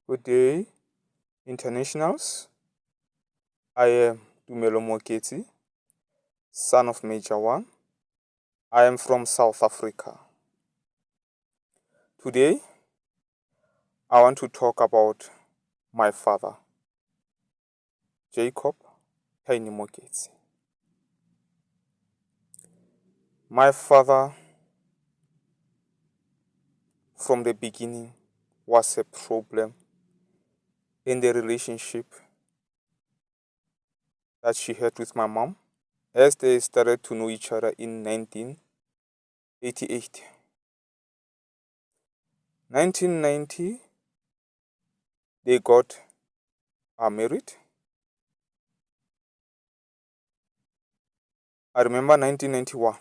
Good day, internationals. I am Tumelo Mooketsi, son of Major One. I am from South Africa. Today, I want to talk about my father, Jacob Tiny Mooketsi. My father, from the beginning, was a problem in the relationship that she had with my mom as they started to know each other in 1988. 1990, they got married. I remember 1991.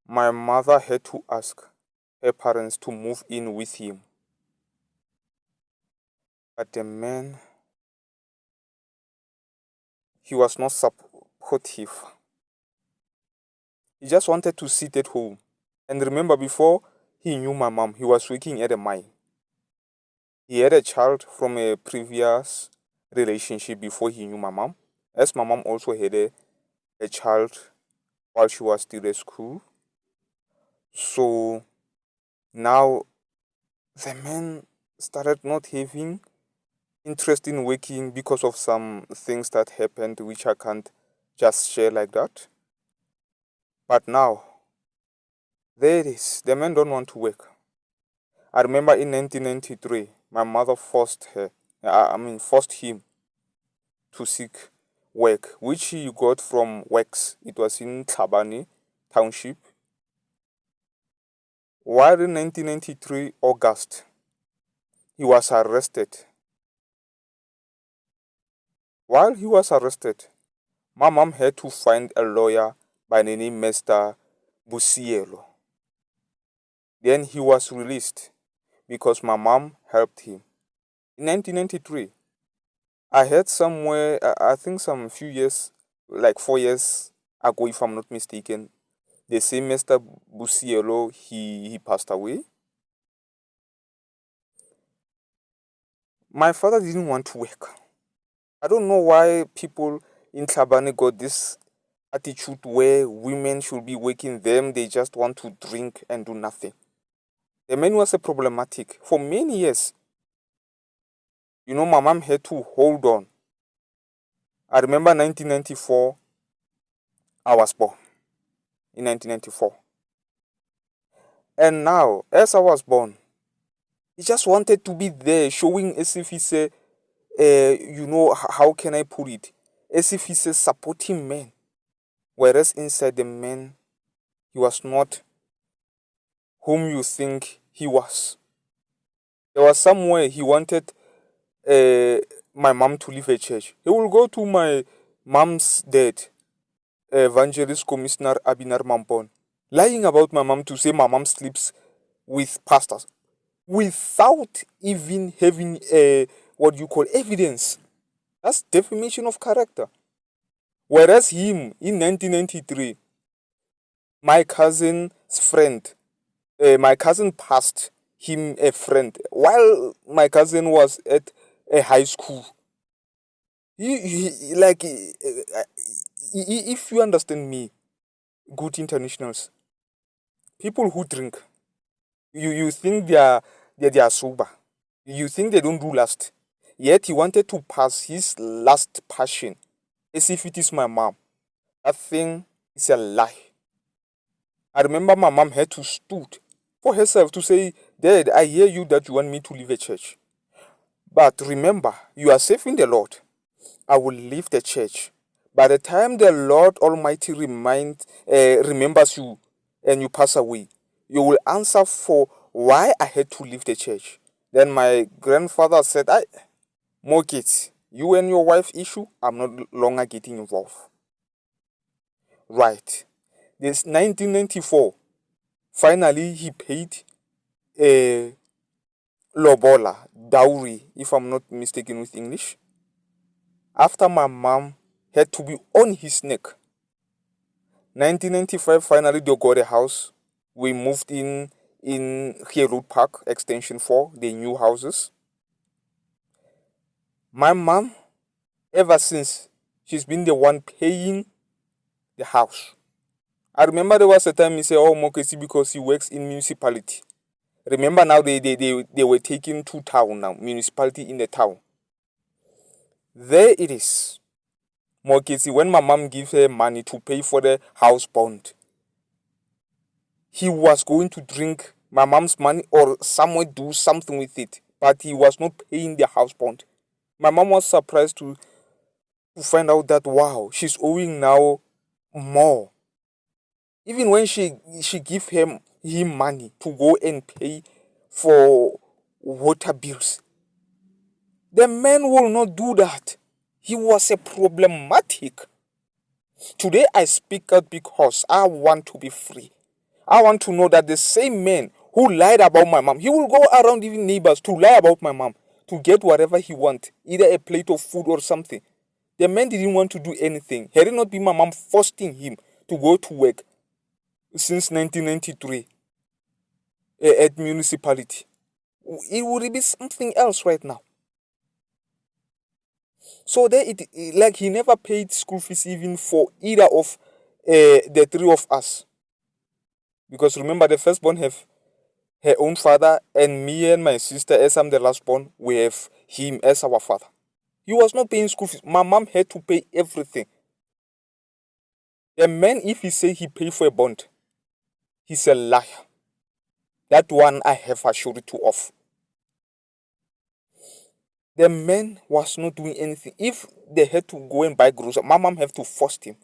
My mother had to ask her parents to move in with him. But the man, he was not supportive. He just wanted to sit at home. And remember, before he knew my mom, he was working at a mine. He had a child from a previous relationship before he knew my mom. As my mom also had a child while she was still at school. So now the man started not having interest in working because of some things that happened which I can't just share like that. But now, there it is. The man don't want to work. I remember in 1993, my mother forced him to seek work, which he got from Works. It was in Tlhabane Township. While in 1993, August, he was arrested. While he was arrested, my mom had to find a lawyer by the name Mr. Busielo. Then he was released because my mom helped him. In 1993, I heard somewhere, I think some few years, like 4 years ago, if I'm not mistaken, the same Mr. Busielo, he passed away. My father didn't want to work. I don't know why people in Tlhabane got this attitude where women should be working them, they just want to drink and do nothing. The man was a problematic for many years. My mom had to hold on. I remember 1994, I was born in 1994. And now, as I was born, he just wanted to be there, showing as if he's a, how can I put it? As if he's a supporting man. Whereas inside the man, he was not whom you think he was. There was somewhere he wanted my mom to leave a church. He will go to my mom's dad, Evangelist Commissioner Abinar Mampon, lying about my mom to say my mom sleeps with pastors without even having what you call evidence. That's defamation of character. Whereas him in 1993, my cousin's friend, my cousin passed him a friend while my cousin was at a high school. If you understand me, good internationals, people who drink, you think they are sober, you think they don't do lust, yet he wanted to pass his last passion as if it is my mom. That thing is a lie. I remember my mom had to stood for herself to say, Dad, I hear you that you want me to leave a church. But remember, you are safe in the Lord. I will leave the church. By the time the Lord Almighty remembers you and you pass away, you will answer for why I had to leave the church. Then my grandfather said, more kids, you and your wife issue, I'm not longer getting involved. Right. This 1994, finally he paid a lobola, dowry, if I'm not mistaken with English. After my mom had to be on his neck. 1995, finally they got a house. We moved in in Road Park, Extension 4, the new houses. My mom, ever since, she's been the one paying the house. I remember there was a time he said, oh, Mooketsi, because he works in municipality. Remember now they were taking to town now, municipality in the town. There it is. Mooketsi, when my mom gives her money to pay for the house bond, he was going to drink my mom's money or somewhere do something with it, but he was not paying the house bond. My mom was surprised to find out that, wow, she's owing now more. Even when she give him money to go and pay for water bills, the man will not do that. He was a problematic. Today I speak out because I want to be free. I want to know that the same man who lied about my mom, he will go around even neighbors to lie about my mom to get whatever he wants, either a plate of food or something. The man didn't want to do anything. Had it not been my mom forcing him to go to work since 1993 at municipality, it would be something else right now. So there like he never paid school fees even for either of the three of us. Because remember, the firstborn have her own father, and me and my sister, as I'm the lastborn, we have him as our father. He was not paying school fees. My mom had to pay everything. The man, if he say he pay for a bond, he's a liar. That one I have a surety of. The man was not doing anything. If they had to go and buy groceries, my mom have to force him.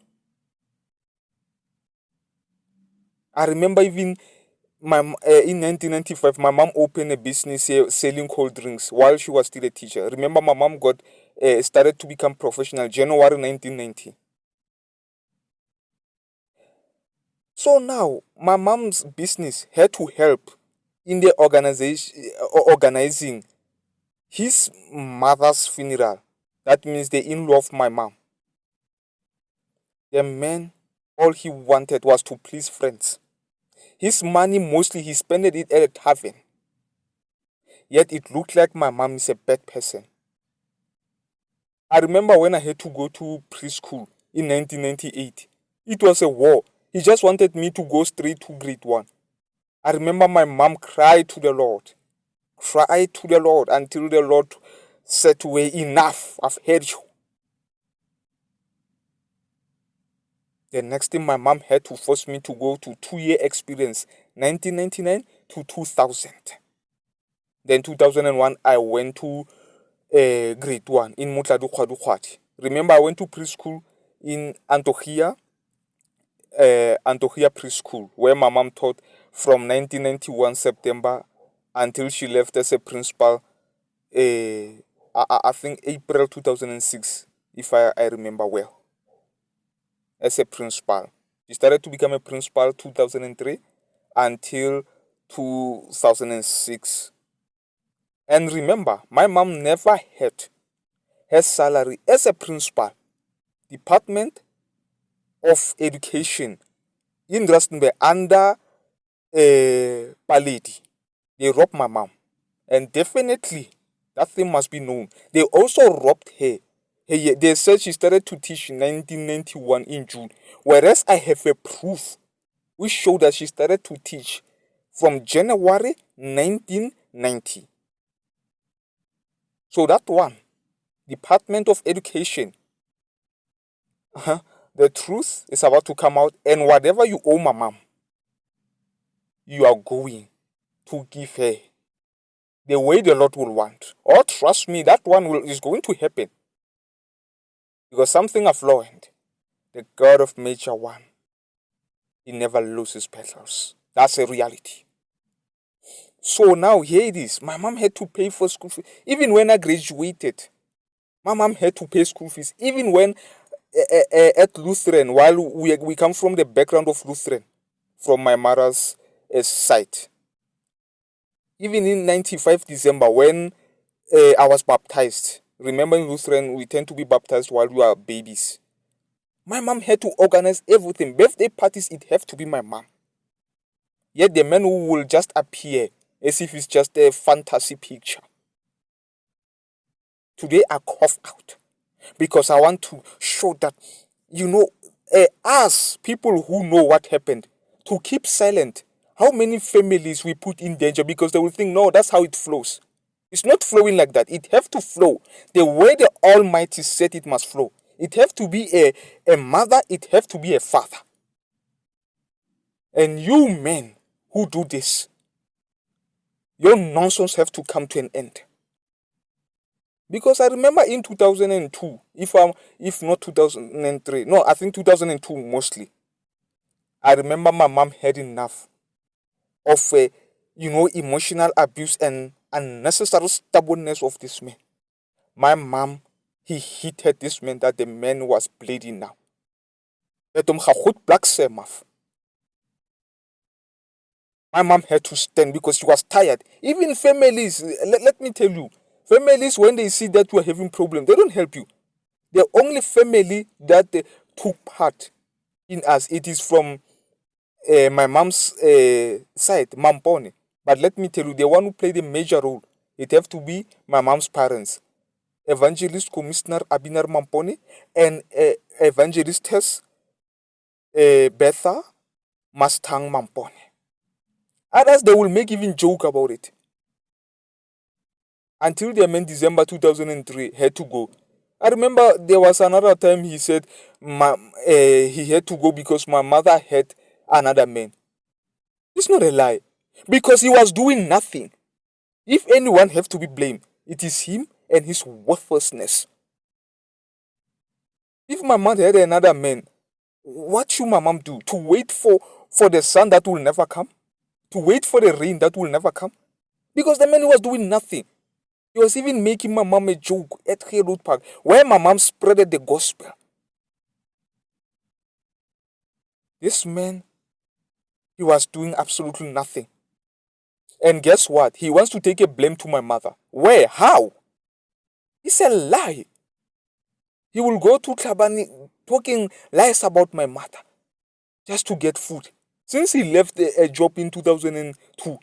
I remember even in 1995, my mom opened a business selling cold drinks while she was still a teacher. Remember, my mom got started to become professional January 1990. So now, my mom's business had to help in the organizing his mother's funeral. That means the in-law of my mom. The man, all he wanted was to please friends. His money, mostly he spent it at a tavern. Yet it looked like my mom is a bad person. I remember when I had to go to preschool in 1998. It was a war. He just wanted me to go straight to grade 1. I remember my mom cried to the Lord. Cried to the Lord until the Lord said, well, enough, I've heard you. The next thing, my mom had to force me to go to 2-year experience, 1999 to 2000. Then 2001, I went to grade 1 in Mutladukhwadukhwati. Remember, I went to preschool in Antioquia Preschool, where my mom taught from 1991 September until she left as a principal, I think April 2006, if I remember well, as a principal. She started to become a principal 2003 until 2006. And remember, my mom never had her salary as a principal, Department of Education in Rustenburg under Paledi. They robbed my mom. And definitely, that thing must be known. They also robbed her. They said she started to teach in 1991 in June. Whereas I have a proof which showed that she started to teach from January 1990. So that one, Department of Education, the truth is about to come out, and whatever you owe my mom, you are going to give her the way the Lord will want. Or trust me, that one is going to happen. Because something I've learned, the God of Nature one, he never loses battles. That's a reality. So now here it is. My mom had to pay for school fees. Even when I graduated, my mom had to pay school fees. Even when at Lutheran, while we come from the background of Lutheran, from my mother's side. Even in 95 December, when I was baptized, remember in Lutheran, we tend to be baptized while we are babies. My mom had to organize everything. Birthday parties, it have to be my mom. Yet the man who will just appear as if it's just a fantasy picture. Today I cough out because I want to show that, us, people who know what happened, to keep silent. How many families we put in danger because they will think, no, that's how it flows. It's not flowing like that. It have to flow the way the Almighty said it must flow. It have to be a mother. It have to be a father. And you men who do this, your nonsense have to come to an end. Because I remember in 2002, if not 2003, no, I think 2002 mostly. I remember my mom had enough of emotional abuse and unnecessary stubbornness of this man. My mom, he hit this man that the man was bleeding now. My mom had to stand because she was tired. Even families, let me tell you, families, when they see that you are having problems, they don't help you. The only family that took part in us, it is from my mom's side, Mampone. But let me tell you, the one who played a major role, it have to be my mom's parents. Evangelist Commissioner Abinar Mampone and Evangelistess Betha Mastang Mampone. Others, they will make even joke about it. Until the man December 2003 had to go. I remember there was another time he said he had to go because my mother had another man. It's not a lie. Because he was doing nothing. If anyone have to be blamed, it is him and his worthlessness. If my mother had another man, what should my mom do? To wait for the sun that will never come? To wait for the rain that will never come? Because the man was doing nothing. He was even making my mom a joke at Road Park, where my mom spreaded the gospel. This man, he was doing absolutely nothing. And guess what? He wants to take a blame to my mother. Where? How? It's a lie. He will go to Tlhabani talking lies about my mother just to get food. Since he left a job in 2002,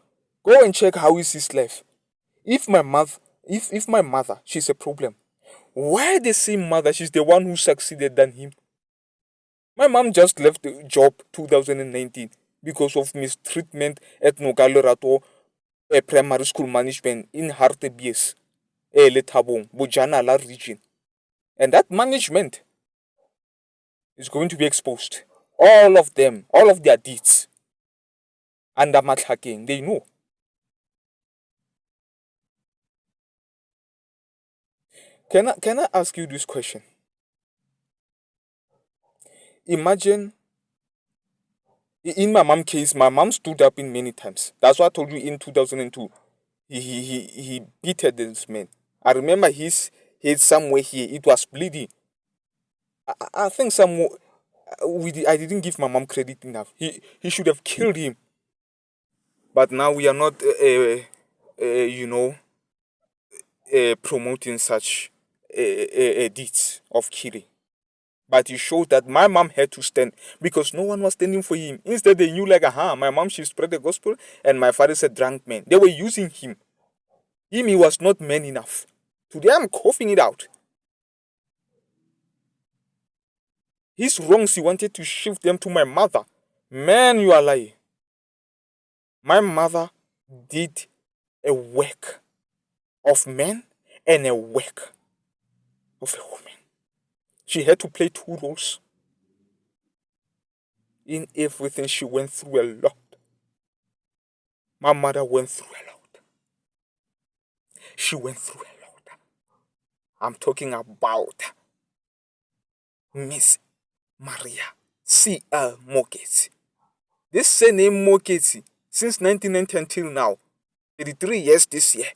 go and check how is his life. If my mother, she's a problem, why the same mother, she's the one who succeeded than him? My mom just left the job 2019 because of mistreatment at Nogalorato primary school management in Hartebees, Letabong, Bojanala region. And that management is going to be exposed. All of them, all of their deeds. Under Matlhaking, they know. Can I ask you this question? Imagine, in my mom's case, my mom stood up in many times. That's why I told you in 2002, he beat this man. I remember his head somewhere here, it was bleeding. I think I didn't give my mom credit enough. He should have killed him. But now we are not, promoting such deeds of killing. But it shows that my mom had to stand because no one was standing for him. Instead, they knew like, my mom, she spread the gospel, and my father is a drunk man. They were using him. He was not man enough. Today, I'm coughing it out. His wrongs, he wanted to shift them to my mother. Man, you are lying. My mother did a work of man and a work of a woman. She had to play two roles. In everything, she went through a lot. My mother went through a lot. She went through a lot. I'm talking about Miss Maria C.L. Mooketsi. This surname Mooketsi, since 1990 until now, 33 years this year,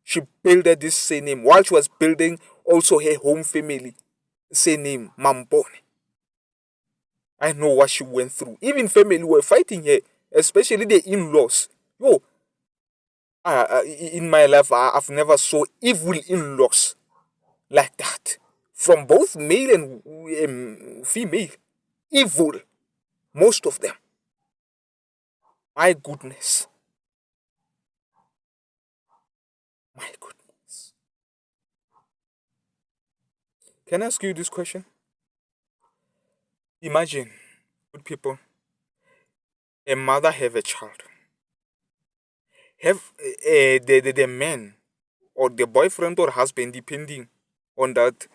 she built this surname while she was building also her home family surname Mampone. I know what she went through. Even family were fighting her, especially the in-laws. Yo, in my life, I've never saw evil in-laws like that. From both male and female. Evil. Most of them. My goodness. My goodness. Can I ask you this question? Imagine, good people, a mother have a child. Have the man or the boyfriend or husband, depending on that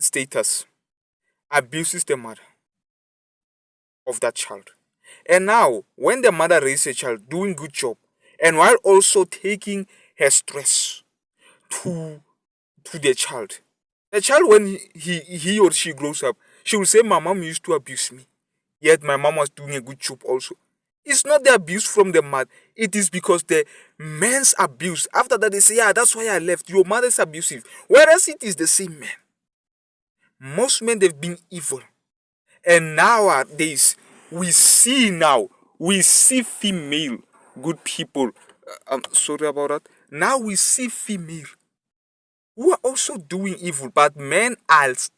status, abuses the mother of that child. And now, when the mother raises a child, doing good job, and while also taking her stress to the child, the child when he or she grows up, she will say, "My mom used to abuse me, yet my mom was doing a good job also." It's not the abuse from the mother. It is because the man's abuse. After that, they say, "Yeah, that's why I left. Your mother's abusive." Whereas it is the same man. Most men, they've been evil. And nowadays, we see female good people. I'm sorry about that. Now we see female who are also doing evil, but men are still